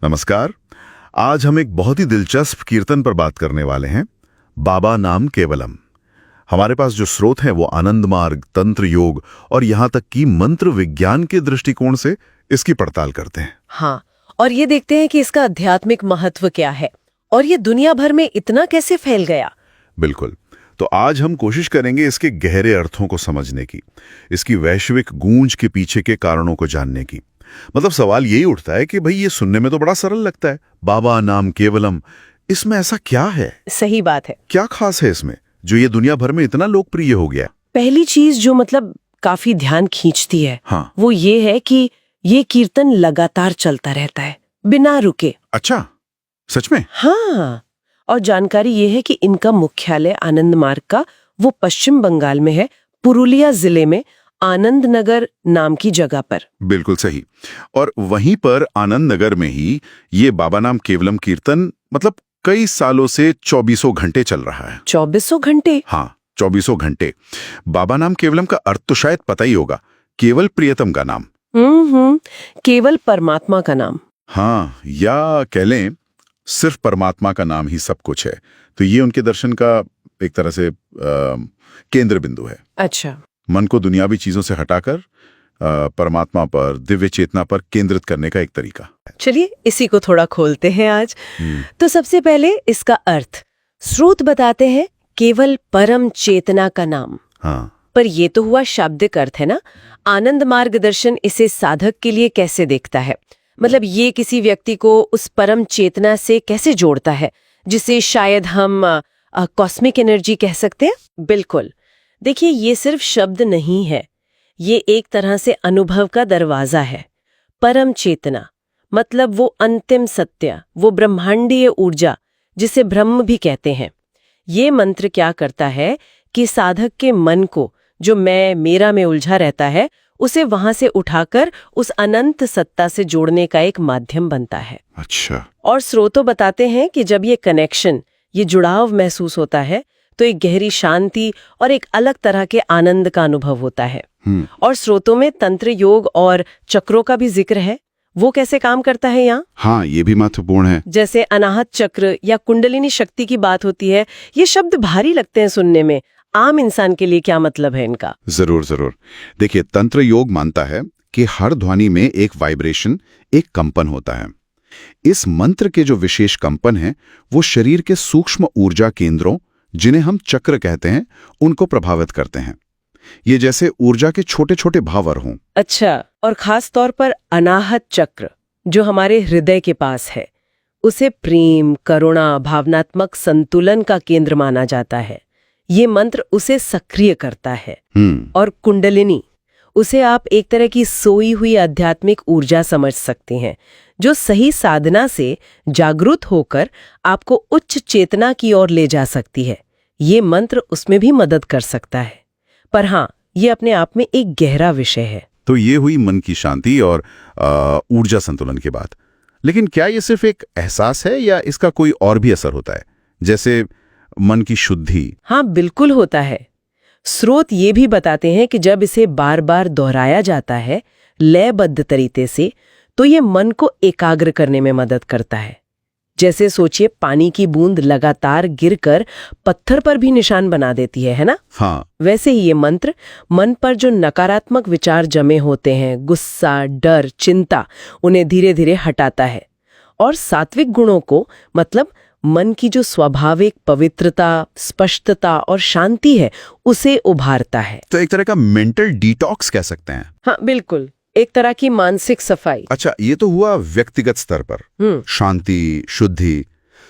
नमस्कार। आज हम एक बहुत ही दिलचस्प कीर्तन पर बात करने वाले हैं, बाबा नाम केवलम। हमारे पास जो स्रोत हैं वो आनंद मार्ग, तंत्र योग और यहाँ तक कि मंत्र विज्ञान के दृष्टिकोण से इसकी पड़ताल करते हैं। हाँ, और ये देखते हैं कि इसका आध्यात्मिक महत्व क्या है और ये दुनिया भर में इतना कैसे फैल गया। बिल्कुल। तो आज हम कोशिश करेंगे इसके गहरे अर्थों को समझने की, इसकी वैश्विक गूंज के पीछे के कारणों को जानने की। मतलब सवाल यही उठता है कि भाई ये सुनने में तो बड़ा सरल लगता है, बाबा नाम केवलम, इसमें ऐसा क्या है? सही बात है। क्या खास है इसमें जो ये दुनिया भर में इतना लोकप्रिय हो गया? पहली चीज जो काफी ध्यान खींचती है, हाँ, वो ये है कि ये कीर्तन लगातार चलता रहता है बिना रुके। अच्छा, सच में? हाँ, और जानकारी ये है कि इनका मुख्यालय आनंद मार्ग का वो पश्चिम बंगाल में है, पुरुलिया जिले में आनंद नगर नाम की जगह पर। बिल्कुल सही। और वहीं पर आनंद नगर में ही ये बाबा नाम केवलम कीर्तन कई सालों से 24 घंटे चल रहा है। 24 घंटे? हाँ, 24 घंटे। बाबा नाम केवलम का अर्थ तो शायद पता ही होगा, केवल प्रियतम का नाम। केवल परमात्मा का नाम। हाँ, या कह लें सिर्फ परमात्मा का नाम ही सब कुछ है। तो ये उनके दर्शन का एक तरह से केंद्र बिंदु है। अच्छा। मन को दुनियावी चीजों से हटाकर परमात्मा पर, दिव्य चेतना पर केंद्रित करने का एक तरीका। चलिए इसी को थोड़ा खोलते हैं आज। तो सबसे पहले इसका अर्थ स्रोत बताते हैं, केवल परम चेतना का नाम। हाँ, पर ये तो हुआ शाब्दिक अर्थ है ना। आनंद मार्गदर्शन इसे साधक के लिए कैसे देखता है? ये किसी व्यक्ति को उस परम चेतना से कैसे जोड़ता है, जिसे शायद हम कॉस्मिक एनर्जी कह सकते हैं? बिल्कुल। देखिए, ये सिर्फ शब्द नहीं है, ये एक तरह से अनुभव का दरवाजा है। परम चेतना वो अंतिम सत्य, वो ब्रह्मांडीय ऊर्जा जिसे ब्रह्म भी कहते हैं। ये मंत्र क्या करता है कि साधक के मन को, जो मैं मेरा में उलझा रहता है, उसे वहां से उठाकर उस अनंत सत्ता से जोड़ने का एक माध्यम बनता है। अच्छा। और स्रोतों बताते हैं कि जब ये कनेक्शन, ये जुड़ाव महसूस होता है तो एक गहरी शांति और एक अलग तरह के आनंद का अनुभव होता है। और स्रोतों में तंत्र योग और चक्रों का भी जिक्र है। वो कैसे काम करता है यहाँ? हाँ, ये भी महत्वपूर्ण है। जैसे अनाहत चक्र या कुंडलिनी शक्ति की बात होती है। ये शब्द भारी लगते हैं सुनने में, आम इंसान के लिए क्या मतलब है इनका? जरूर जरूर। देखिए, तंत्र योग मानता है कि हर ध्वनि में एक वाइब्रेशन, एक कंपन होता है। इस मंत्र के जो विशेष कंपन हैं, वो शरीर के सूक्ष्म ऊर्जा केंद्रों, जिन्हें हम चक्र कहते हैं, उनको प्रभावित करते हैं। ये जैसे ऊर्जा के छोटे छोटे भावर हों। अच्छा, और खास तौर पर अनाहत चक्र जो हमारे हृदय के पास है, उसे प्रेम, करुणा, भावनात्मक संतुलन का केंद्र माना जाता है। ये मंत्र उसे सक्रिय करता है। और कुंडलिनी, उसे आप एक तरह की सोई हुई आध्यात्मिक ऊर्जा समझ सकते हैं, जो सही साधना से जागरूक होकर आपको उच्च चेतना की ओर ले जा सकती है। ये मंत्र उसमें भी मदद कर सकता है। पर हाँ, ये अपने आप में एक गहरा विषय है। तो ये हुई मन की शांति और ऊर्जा संतुलन की बात। लेकिन क्या ये सिर्फ एक एहसास है या इसका कोई और भी असर होता है, जैसे मन की शुद्धि? हाँ, बिल्कुल होता है। स्रोत ये भी बताते हैं कि जब इसे बार बार दोहराया जाता है लयबद्ध तरीके से, तो ये मन को एकाग्र करने में मदद करता है। जैसे सोचिए, पानी की बूंद लगातार गिरकर पत्थर पर भी निशान बना देती है ना? हाँ। वैसे ही ये मंत्र मन पर जो नकारात्मक विचार जमे होते हैं, गुस्सा, डर, चिंता, उन्हें धीरे धीरे हटाता है और सात्विक गुणों को, मन की जो स्वाभाविक पवित्रता, स्पष्टता और शांति है, उसे उभारता है। तो एक तरह का मेंटल डिटॉक्स कह सकते हैं। हाँ, बिल्कुल, एक तरह की मानसिक सफाई। अच्छा, ये तो हुआ व्यक्तिगत स्तर पर शांति, शुद्धि।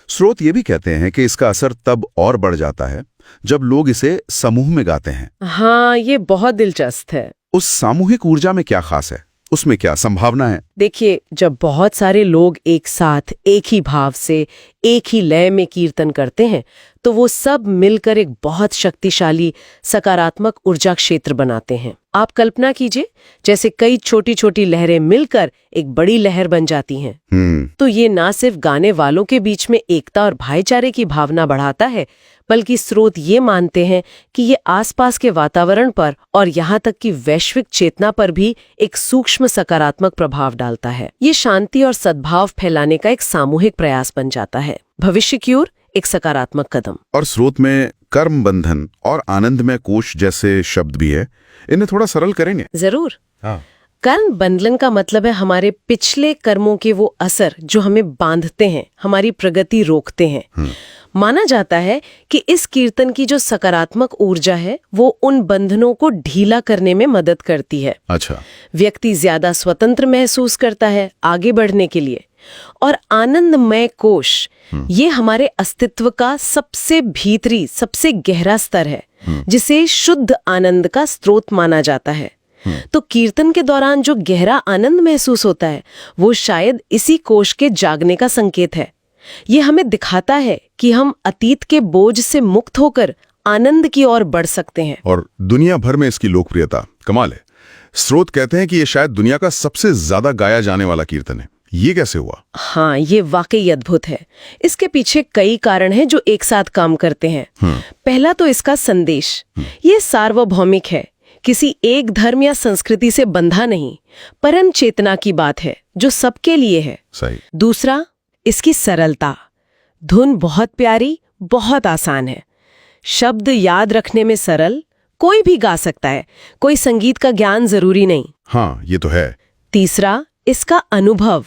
स्रोत ये भी कहते हैं कि इसका असर तब और बढ़ जाता है जब लोग इसे समूह में गाते हैं। हाँ, ये बहुत दिलचस्प है। उस सामूहिक ऊर्जा में क्या खास है? उसमें क्या संभावना है? देखिए, जब बहुत सारे लोग एक साथ, एक ही भाव से, एक ही लय में कीर्तन करते हैं, तो वो सब मिलकर एक बहुत शक्तिशाली सकारात्मक ऊर्जा क्षेत्र बनाते हैं। आप कल्पना कीजिए, जैसे कई छोटी छोटी लहरें मिलकर एक बड़ी लहर बन जाती हैं। तो ये ना सिर्फ गाने वालों के बीच में एकता और भाईचारे की भावना बढ़ाता है, बल्कि स्रोत ये मानते हैं कि ये आसपास के वातावरण पर और यहाँ तक कि वैश्विक चेतना पर भी एक सूक्ष्म सकारात्मक प्रभाव डालता है। ये शांति और सद्भाव फैलाने का एक सामूहिक प्रयास बन जाता है, भविष्य की ओर एक सकारात्मक कदम। और स्रोत में कर्म बंधन और आनंदमय कोश जैसे शब्द भी है, इन्हें थोड़ा सरल करेंगे? जरूर। हाँ। कर्म बंधन का मतलब है हमारे पिछले कर्मों के वो असर जो हमें बांधते हैं, हमारी प्रगति रोकते हैं। माना जाता है कि इस कीर्तन की जो सकारात्मक ऊर्जा है वो उन बंधनों को ढीला करने में मदद करती है। अच्छा। व्यक्ति ज्यादा स्वतंत्र महसूस करता है आगे बढ़ने के लिए। और आनंदमय कोश, ये हमारे अस्तित्व का सबसे भीतरी, सबसे गहरा स्तर है, जिसे शुद्ध आनंद का स्रोत माना जाता है। तो कीर्तन के दौरान जो गहरा आनंद महसूस होता है वो शायद इसी कोश के जागने का संकेत है। ये हमें दिखाता है कि हम अतीत के बोझ से मुक्त होकर आनंद की ओर बढ़ सकते हैं। और दुनिया भर में इसकी लोकप्रियता कमाल है। स्रोत कहते हैं कि ये शायद दुनिया का सबसे ज्यादा गाया जाने वाला कीर्तन है। ये कैसे हुआ? हाँ, ये वाकई अद्भुत है। इसके पीछे कई कारण हैं जो एक साथ काम करते हैं। पहला तो इसका संदेश, ये सार्वभौमिक है, किसी एक धर्म या संस्कृति से बंधा नहीं, परम चेतना की बात है जो सबके लिए है। सही। दूसरा, इसकी सरलता। धुन बहुत प्यारी, बहुत आसान है, शब्द याद रखने में सरल, कोई भी गा सकता है, कोई संगीत का ज्ञान जरूरी नहीं। हाँ, ये तो है। तीसरा, इसका अनुभव।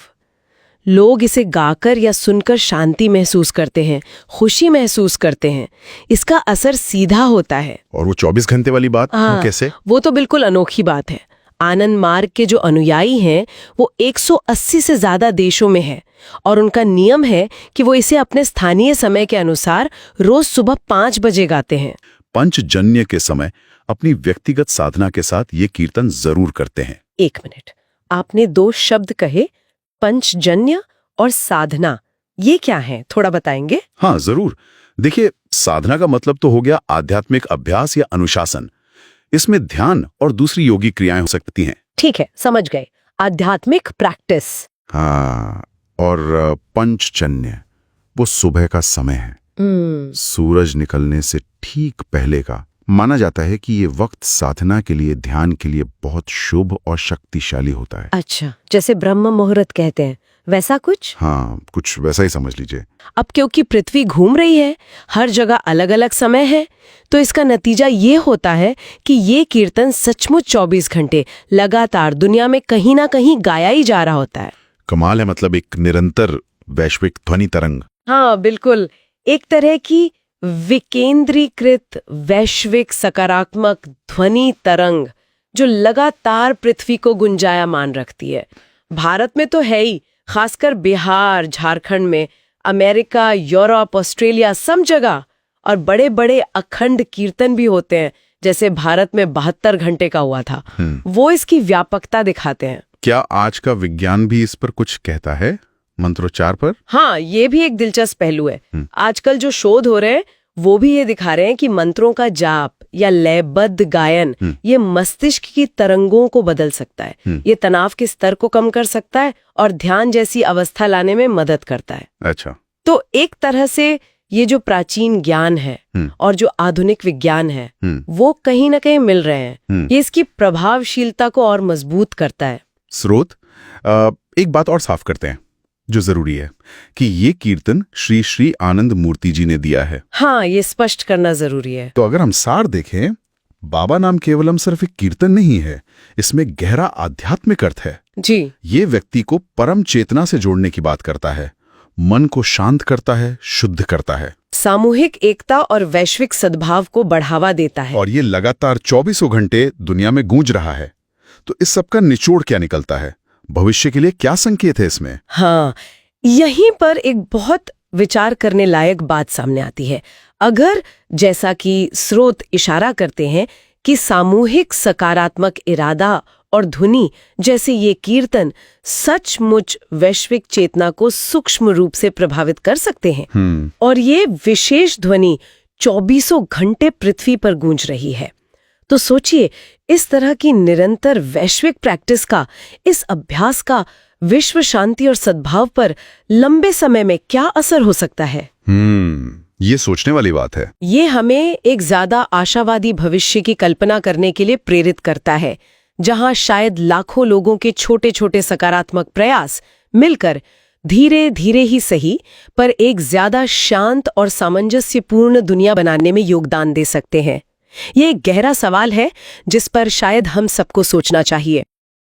लोग इसे गाकर या सुनकर शांति महसूस करते हैं, खुशी महसूस करते हैं। इसका असर सीधा होता है। और वो 24 घंटे वाली बात, वो कैसे? वो तो बिल्कुल अनोखी बात है। आनंद मार्ग के जो अनुयायी हैं वो 180 से ज्यादा देशों में है और उनका नियम है कि वो इसे अपने स्थानीय समय के अनुसार रोज सुबह 5 बजे गाते हैं। पंचजन्य के समय अपनी व्यक्तिगत साधना के साथ ये कीर्तन जरूर करते हैं। 1 मिनट, आपने 2 शब्द कहे, पंचजन्य और साधना, ये क्या है, थोड़ा बताएंगे? हाँ जरूर। देखिए, साधना का मतलब तो हो गया आध्यात्मिक अभ्यास या अनुशासन। इसमें ध्यान और दूसरी योगी क्रियाएं हो सकती हैं। ठीक है, समझ गए, आध्यात्मिक प्रैक्टिस। हाँ, और पंचजन्य वो सुबह का समय है, सूरज निकलने से ठीक पहले का। माना जाता है कि ये वक्त साधना के लिए, ध्यान के लिए बहुत शुभ और शक्तिशाली होता है। अच्छा, जैसे ब्रह्म मुहूर्त कहते हैं, वैसा कुछ? हाँ, कुछ वैसा ही समझ लीजिए। अब क्योंकि पृथ्वी घूम रही है, हर जगह अलग अलग समय है, तो इसका नतीजा ये होता है कि ये कीर्तन सचमुच 24 घंटे लगातार दुनिया में कहीं ना कहीं गाया ही जा रहा होता है। कमाल है, मतलब एक निरंतर वैश्विक ध्वनि तरंग। हाँ बिल्कुल, एक तरह की विकेंद्रीकृत वैश्विक सकारात्मक ध्वनि तरंग जो लगातार पृथ्वी को गुंजायमान रखती है। भारत में तो है ही, खासकर बिहार, झारखंड में, अमेरिका, यूरोप, ऑस्ट्रेलिया, सब जगह। और बड़े बड़े अखंड कीर्तन भी होते हैं, जैसे भारत में 72 घंटे का हुआ था। वो इसकी व्यापकता दिखाते हैं। क्या आज का विज्ञान भी इस पर कुछ कहता है, मंत्रोच्चार पर? हाँ, ये भी एक दिलचस्प पहलू है। आजकल जो शोध हो रहे हैं वो भी ये दिखा रहे हैं कि मंत्रों का जाप या लयबद्ध गायन ये मस्तिष्क की तरंगों को बदल सकता है। ये तनाव के स्तर को कम कर सकता है और ध्यान जैसी अवस्था लाने में मदद करता है। अच्छा। तो एक तरह से ये जो प्राचीन ज्ञान है और जो आधुनिक विज्ञान है वो कहीं ना कहीं मिल रहे हैं। ये इसकी प्रभावशीलता को और मजबूत करता है। स्रोत, एक बात और साफ करते हैं जो जरूरी है कि ये कीर्तन श्री श्री आनंद मूर्ति जी ने दिया है। हाँ, ये स्पष्ट करना जरूरी है। तो अगर हम सार देखें, बाबा नाम केवलम सिर्फ एक कीर्तन नहीं है, इसमें गहरा आध्यात्मिक अर्थ है जी। ये व्यक्ति को परम चेतना से जोड़ने की बात करता है, मन को शांत करता है, शुद्ध करता है, सामूहिक एकता और वैश्विक सद्भाव को बढ़ावा देता है। और ये लगातार 24 घंटे दुनिया में गूंज रहा है। तो इस सब का निचोड़ क्या निकलता है, भविष्य के लिए क्या संकेत है इसमें? हाँ, यहीं पर एक बहुत विचार करने लायक बात सामने आती है। अगर जैसा कि स्रोत इशारा करते हैं कि सामूहिक सकारात्मक इरादा और धुनी जैसे ये कीर्तन सचमुच वैश्विक चेतना को सूक्ष्म रूप से प्रभावित कर सकते हैं। और ये विशेष ध्वनि 24 घंटे पृथ्वी पर गूंज रही है। तो सोचिए, इस तरह की निरंतर वैश्विक प्रैक्टिस का, इस अभ्यास का विश्व शांति और सद्भाव पर लंबे समय में क्या असर हो सकता है। ये सोचने वाली बात है। ये हमें एक ज्यादा आशावादी भविष्य की कल्पना करने के लिए प्रेरित करता है, जहां शायद लाखों लोगों के छोटे छोटे सकारात्मक प्रयास मिलकर धीरे धीरे ही सही पर एक ज्यादा शांत और सामंजस्यपूर्ण दुनिया बनाने में योगदान दे सकते हैं। ये एक गहरा सवाल है जिस पर शायद हम सबको सोचना चाहिए।